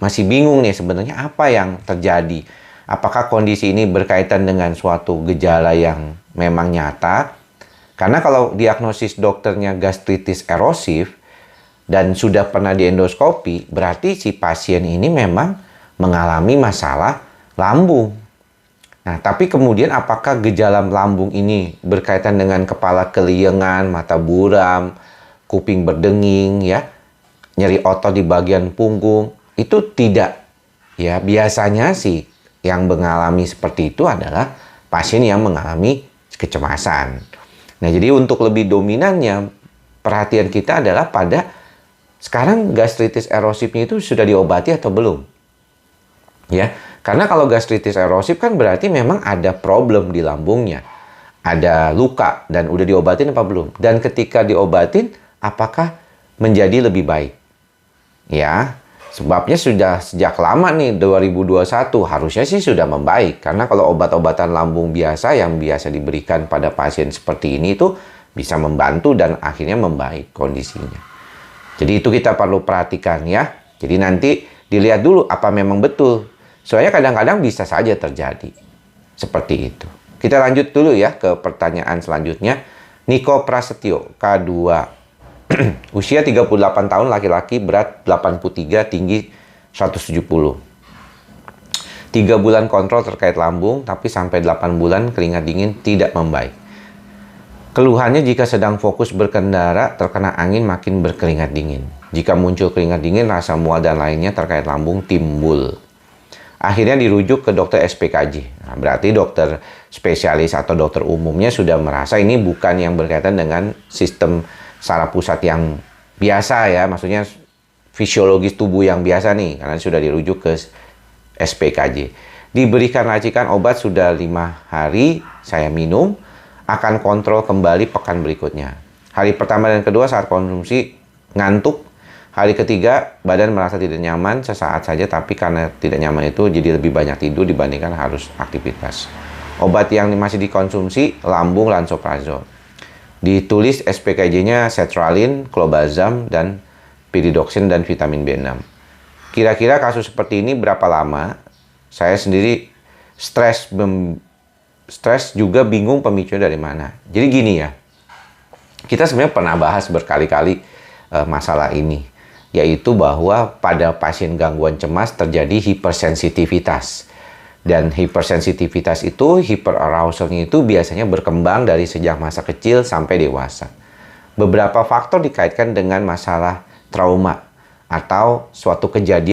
masih bingung nih sebenarnya apa yang terjadi. Apakah kondisi ini berkaitan dengan suatu gejala yang memang nyata? Karena kalau diagnosis dokternya gastritis erosif dan sudah pernah diendoskopi, berarti si pasien ini memang mengalami masalah lambung. Nah, tapi kemudian apakah gejala lambung ini berkaitan dengan kepala keliengan, mata buram, kuping berdenging, ya, nyeri otot di bagian punggung? Itu tidak. Ya, biasanya sih yang mengalami seperti itu adalah pasien yang mengalami kecemasan. Nah, jadi untuk lebih dominannya perhatian kita adalah pada sekarang gastritis erosifnya itu sudah diobati atau belum? Ya, karena kalau gastritis erosif kan berarti memang ada problem di lambungnya. Ada luka dan udah diobatin apa belum? Dan ketika diobatin, apakah menjadi lebih baik? Ya, sebabnya sudah sejak lama nih 2021 harusnya sih sudah membaik. Karena kalau obat-obatan lambung biasa yang biasa diberikan pada pasien seperti ini itu bisa membantu dan akhirnya membaik kondisinya. Jadi itu kita perlu perhatikan ya. Jadi nanti dilihat dulu apa memang betul. Soalnya kadang-kadang bisa saja terjadi. Seperti itu. Kita lanjut dulu ya ke pertanyaan selanjutnya. Niko Prasetyo, K2. Usia 38 tahun, laki-laki, berat 83, tinggi 170. 3 bulan kontrol terkait lambung, tapi sampai 8 bulan keringat dingin tidak membaik. Keluhannya jika sedang fokus berkendara, terkena angin makin berkeringat dingin. Jika muncul keringat dingin, rasa mual dan lainnya terkait lambung timbul. Akhirnya dirujuk ke dokter SPKJ. Nah, berarti dokter spesialis atau dokter umumnya sudah merasa ini bukan yang berkaitan dengan sistem saraf pusat yang biasa ya, maksudnya fisiologis tubuh yang biasa nih, karena sudah dirujuk ke SPKJ. Diberikan racikan obat sudah 5 hari, saya minum, akan kontrol kembali pekan berikutnya. Hari pertama dan kedua saat konsumsi ngantuk, hari ketiga badan merasa tidak nyaman sesaat saja, tapi karena tidak nyaman itu jadi lebih banyak tidur dibandingkan harus aktivitas. Obat yang masih dikonsumsi lambung lansoprazol. Ditulis SPKJ-nya sertraline, clobazam, dan pyridoxine dan vitamin B6. Kira-kira kasus seperti ini berapa lama? Saya sendiri stres juga bingung pemicunya dari mana. Jadi gini ya, kita sebenarnya pernah bahas berkali-kali masalah ini, yaitu bahwa pada pasien gangguan cemas terjadi hipersensitivitas. Dan hipersensitivitas itu, hyperarousalnya itu biasanya berkembang dari sejak masa kecil sampai dewasa. Beberapa faktor dikaitkan dengan masalah trauma atau suatu kejadian